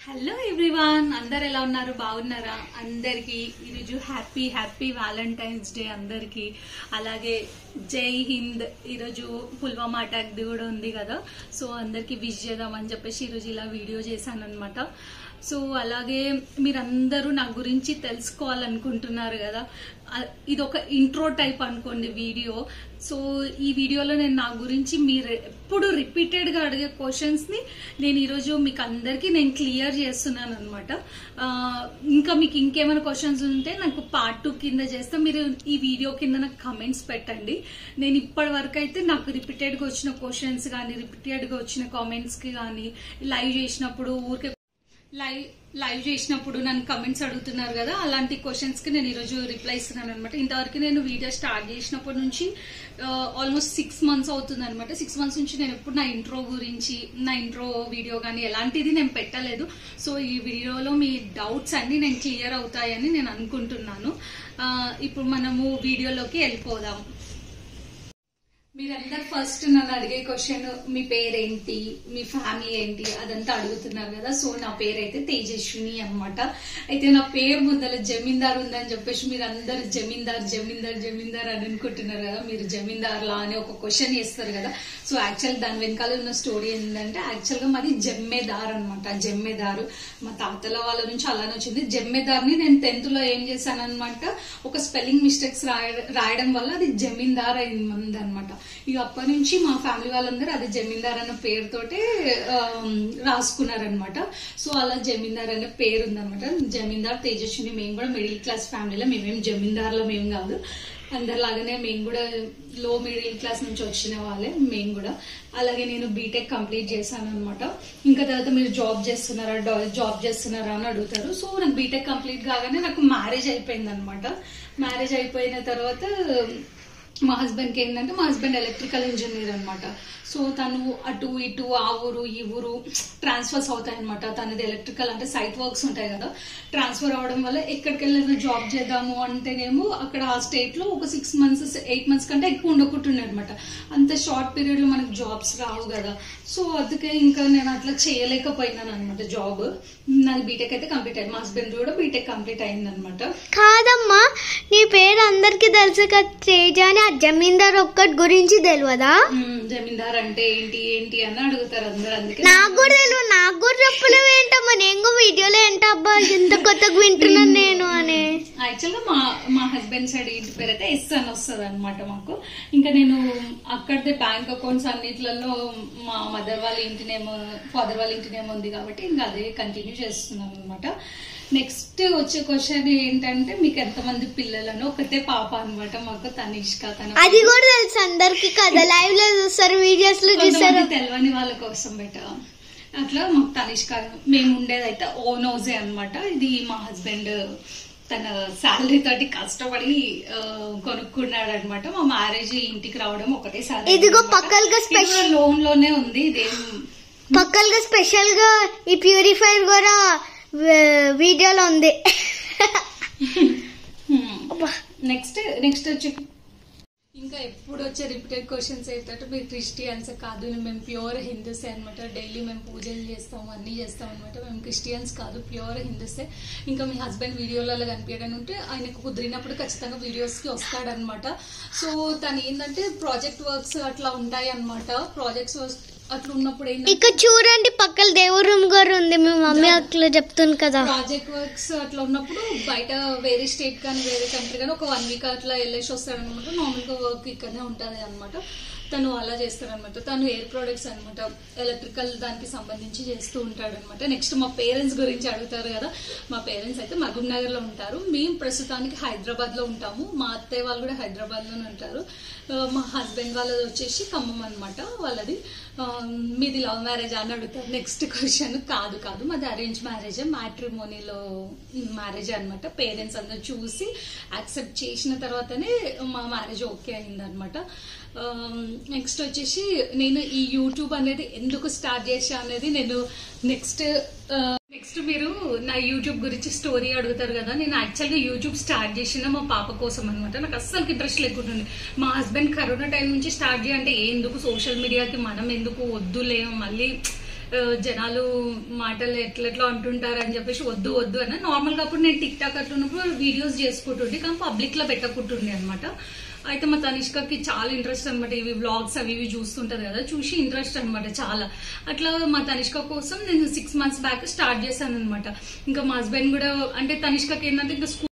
Hello everyone, అందరు ఎలా ఉన్నారు? బాగున్నారా? అందరికి ఈరోజు హ్యాపీ వ్యాలంటైన్స్ డే అందరికి. అలాగే జై హింద్. ఈరోజు పుల్వామా అటాక్ కూడా ఉంది కదా, సో అందరికి విష్ చేద్దామని చెప్పేసి ఈరోజు ఇలా వీడియో చేశాను అనమాట. సో అలాగే మీరందరూ నా గురించి తెలుసుకోవాలనుకుంటున్నారు కదా, ఇది ఒక ఇంట్రో టైప్ అనుకోండి వీడియో. సో ఈ వీడియోలో నేను నా గురించి మీరు ఎప్పుడు రిపీటెడ్గా అడిగే క్వశ్చన్స్ని నేను ఈరోజు మీకు అందరికీ నేను క్లియర్ చేస్తున్నాను అనమాట. ఇంకా మీకు ఇంకేమైనా క్వశ్చన్స్ ఉంటే నాకు పార్ట్ 2 కింద చేస్తే మీరు ఈ వీడియో కింద నాకు కమెంట్స్ పెట్టండి. నేను ఇప్పటి వరకు అయితే నాకు రిపీటెడ్గా వచ్చిన క్వశ్చన్స్ కానీ రిపీటెడ్గా వచ్చిన కామెంట్స్కి కానీ లైవ్ చేసినప్పుడు ఊరికే లైవ్ చేసినప్పుడు నన్ను కమెంట్స్ అడుగుతున్నారు కదా, అలాంటి క్వశ్చన్స్ కి నేను ఈరోజు రిప్లై ఇస్తున్నాను అనమాట. ఇంతవరకు నేను వీడియో స్టార్ట్ చేసినప్పటి నుంచి ఆల్మోస్ట్ 6 months అవుతుంది అనమాట. 6 months నుంచి నేను ఎప్పుడు నా ఇంట్రో వీడియో కానీ ఎలాంటిది నేను పెట్టలేదు. సో ఈ వీడియోలో మీ డౌట్స్ అన్ని నేను క్లియర్ అవుతాయని నేను అనుకుంటున్నాను. ఇప్పుడు మనము వీడియోలోకి వెళ్ళిపోదాం. మీరందరు ఫస్ట్ నన్ను అడిగే క్వశ్చన్, మీ పేరేంటి, మీ ఫ్యామిలీ ఏంటి, అదంతా అడుగుతున్నారు కదా. సో నా పేరు అయితే తేజస్విని అనమాట. అయితే నా పేరు ముందర జమీందార్ ఉందని చెప్పేసి మీరు అందరు జమీందార్ అని అనుకుంటున్నారు కదా. మీరు జమీందార్లా అని ఒక క్వశ్చన్ చేస్తారు కదా. సో యాక్చువల్ దాని వెనకాల ఉన్న స్టోరీ ఏంటంటే, యాక్చువల్ గా మాది జమ్మేదార్ అనమాట. జమ్మేదారు మా తాతల వాళ్ళ నుంచి అలానే వచ్చింది. జమ్మేదార్ని నేను 10th లో ఏం చేశాను అనమాట, ఒక స్పెల్లింగ్ మిస్టేక్స్ రాయడం వల్ల అది జమీందార్ అయింది అనమాట. ఇక అప్పటి నుంచి మా ఫ్యామిలీ వాళ్ళందరూ అది జమీందార్ అన్న పేరుతోటే రాసుకున్నారనమాట. సో అలా జమీందార్ అనే పేరు ఉందనమాట. జమీందార్ తేజస్విని. మేము కూడా మిడిల్ క్లాస్ ఫ్యామిలీలో, మేమేం జమీందార్లో మేము కాదు. అందరిలాగానే మేము కూడా లో మిడిల్ క్లాస్ నుంచి వచ్చిన వాళ్ళే మేము కూడా. అలాగే నేను బీటెక్ కంప్లీట్ చేశాను అనమాట. ఇంకా తర్వాత మీరు జాబ్ చేస్తున్నారా అని అడుగుతారు. సో నాకు బీటెక్ కంప్లీట్ కాగానే నాకు మ్యారేజ్ అయిపోయింది అనమాట. మ్యారేజ్ అయిపోయిన తర్వాత మా హస్బెండ్కి ఏంటంటే, మా హస్బెండ్ ఎలక్ట్రికల్ ఇంజనీర్ అనమాట. సో తను అటు ఇటు ఆ ఊరు ఈ ఊరు ట్రాన్స్ఫర్స్ అవుతాయి అనమాట. తనది ఎలక్ట్రికల్ అంటే సైట్ వర్క్స్ ఉంటాయి కదా, ట్రాన్స్ఫర్ అవడం వల్ల ఎక్కడికి వెళ్ళినా జాబ్ చేద్దాము అంటేనేమో అక్కడ ఆ స్టేట్ లో ఒక 6 months 8 months కంటే ఎక్కువ ఉండకుంటుండే అనమాట. అంత షార్ట్ పీరియడ్ లో మనకు జాబ్స్ రావు కదా. సో అందుకే ఇంకా నేను అట్లా చేయలేకపోయినాను అనమాట జాబ్. నాకు బీటెక్ అయితే కంప్లీట్ అయింది. మా హస్బెండ్ కూడా బీటెక్ కంప్లీట్ అయింది అనమాట. కాదమ్మా, నీ పేరు అందరికి తెలుసు కదా తేజ అని, ఆ జమీందార్ ఒక్కటి గురించి తెలియదా? జమీందార్ అంటే ఏంటి అని అడుగుతారు అందరు. అందుకే నాకు కూడా తెలియదు. నాకు కూడా చెప్పలేవు ఏంటమ్మా, నేను వీడియోలో ఏంటబ్బా ఇంత కొత్తగా వింటున్నాను నేను అని. యాక్చువల్ గా మా హస్బెండ్ సైడ్ ఇంటి పేరు అయితే ఎస్ అని వస్తుంది అనమాట మాకు. ఇంకా నేను అక్కడే బ్యాంక్ అకౌంట్స్ అన్నిట్లలో మా మదర్ వాళ్ళ ఇంటినేమో ఫాదర్ వాళ్ళ ఇంటినేమో ఉంది కాబట్టి ఇంకా అదే కంటిన్యూ చేస్తున్నాను అనమాట. నెక్స్ట్ వచ్చే క్వశ్చన్ ఏంటంటే, మీకు ఎంతమంది పిల్లలను? ఒకటే పాప అనమాట మాకు, తనిష్క. అది కూడా తెలుసు అందరికి కదా, లైవ్ లో చూస్తారు, వీడియోస్ లో చూస్తారు. తెలియని వాళ్ళ కోసం అట్లా మాకు తనిష్క. మేము ఉండేదైతే ఓన్ హౌసే అనమాట. ఇది మా హస్బెండ్ తన శాలరీ తోటి కష్టపడి కొనుక్కున్నాడు అనమాట. మా మ్యారేజ్ ఇంటికి రావడం ఒకటేసారి. ఇదిగో పక్కలుగా స్పెషల్ లోన్ లోనే ఉంది. ఇదేం పక్కలుగా స్పెషల్ గా ఈ ప్యూరిఫైర్ కూడా వీడియోలో ఉంది. నెక్స్ట్ వచ్చి ఇంకా ఎప్పుడు వచ్చే రిపీటెడ్ క్వశ్చన్స్ ఏంటంటే, మీరు క్రిస్టియన్స్ కాదు, మేము ప్యూర్ హిందూసే అనమాట. డైలీ మేము పూజలు చేస్తాము, అన్నీ చేస్తాం అనమాట. మేము క్రిస్టియన్స్ కాదు, ప్యూర్ హిందూసే. ఇంకా మీ హస్బెండ్ వీడియోలలో కనిపించడం ఉంటే ఆయనకు కుదిరినప్పుడు ఖచ్చితంగా వీడియోస్కి వస్తాడనమాట. సో తను ఏంటంటే ప్రాజెక్ట్ వర్క్స్ అట్లా ఉంటాయి అనమాట. ప్రాజెక్ట్స్ వర్క్స్ అట్లా ఉన్నప్పుడు ఇక్కడ చూడండి పక్కన దేవుడు రూమ్ కూడా ఉంది. మీ మమ్మీ అట్లా చెప్తుంది కదా. ప్రాజెక్ట్ వర్క్స్ అట్లా ఉన్నప్పుడు బయట వేరే స్టేట్ కానీ వేరే కంట్రీ కానీ ఒక 1 week అట్లా వెళ్ళేసి వస్తాడనమాట. నార్మల్గా వర్క్ ఇక్కడనే ఉంటుంది అనమాట. తను అలా చేస్తారనమాట. తను ఎయిర్ ప్రొడక్ట్స్ అనమాట, ఎలక్ట్రికల్ దానికి సంబంధించి చేస్తూ ఉంటాడు అనమాట. నెక్స్ట్ మా పేరెంట్స్ గురించి అడుగుతారు కదా. మా పేరెంట్స్ అయితే మహబూబ్ నగర్ లో ఉంటారు. మేము ప్రస్తుతానికి హైదరాబాద్ లో ఉంటాము. మా అత్తయ్య వాళ్ళు కూడా హైదరాబాద్ లోనే ఉంటారు. మా హస్బెండ్ వాళ్ళది వచ్చేసి ఖమ్మం అనమాట వాళ్ళది. మీది లవ్ మ్యారేజ్ అని అడుగుతారు. నెక్స్ట్ క్వశ్చన్, కాదు మాది అరేంజ్ మ్యారేజ్, మ్యాట్రిమోనీలో మ్యారేజ్ అనమాట. పేరెంట్స్ అందరూ చూసి యాక్సెప్ట్ చేసిన తర్వాతనే మా మ్యారేజ్ ఓకే అయింది అనమాట. నెక్స్ట్ వచ్చేసి నేను ఈ యూట్యూబ్ అనేది ఎందుకు స్టార్ట్ చేసా అనేది నేను నెక్స్ట్ మీరు నా యూట్యూబ్ గురించి స్టోరీ అడుగుతారు కదా. నేను యాక్చువల్గా యూట్యూబ్ స్టార్ట్ చేసిన మా పాప కోసం అనమాట. నాకు అస్సలు ఇంట్రెస్ట్ లేకుంటుంది. మా హస్బెండ్ కరోనా టైం నుంచి స్టార్ట్ చేయాలంటే ఎందుకు సోషల్ మీడియాకి మనం ఎందుకు వద్దులే మళ్ళీ జనాలు మాటలు ఎట్లెట్లా అంటుంటారు అని చెప్పేసి వద్దు వద్దు అని నార్మల్ గా అప్పుడు నేను టిక్ టాక్ అట్లున్నప్పుడు వీడియోస్ చేసుకుంటుండే, కానీ పబ్లిక్ లో పెట్టకుంటుండే అనమాట. అయితే మా తనిష్కకి చాలా ఇంట్రెస్ట్ అనమాట, ఇవి వ్లాగ్స్ అవి ఇవి చూస్తుంటది కదా, చూసి ఇంట్రెస్ట్ అనమాట చాలా. అట్లా మా తనిష్క కోసం నేను 6 months బ్యాక్ స్టార్ట్ చేశాను అనమాట. ఇంకా మా హస్బెండ్ కూడా అంటే తనిష్కకి ఏంటంటే ఇంకా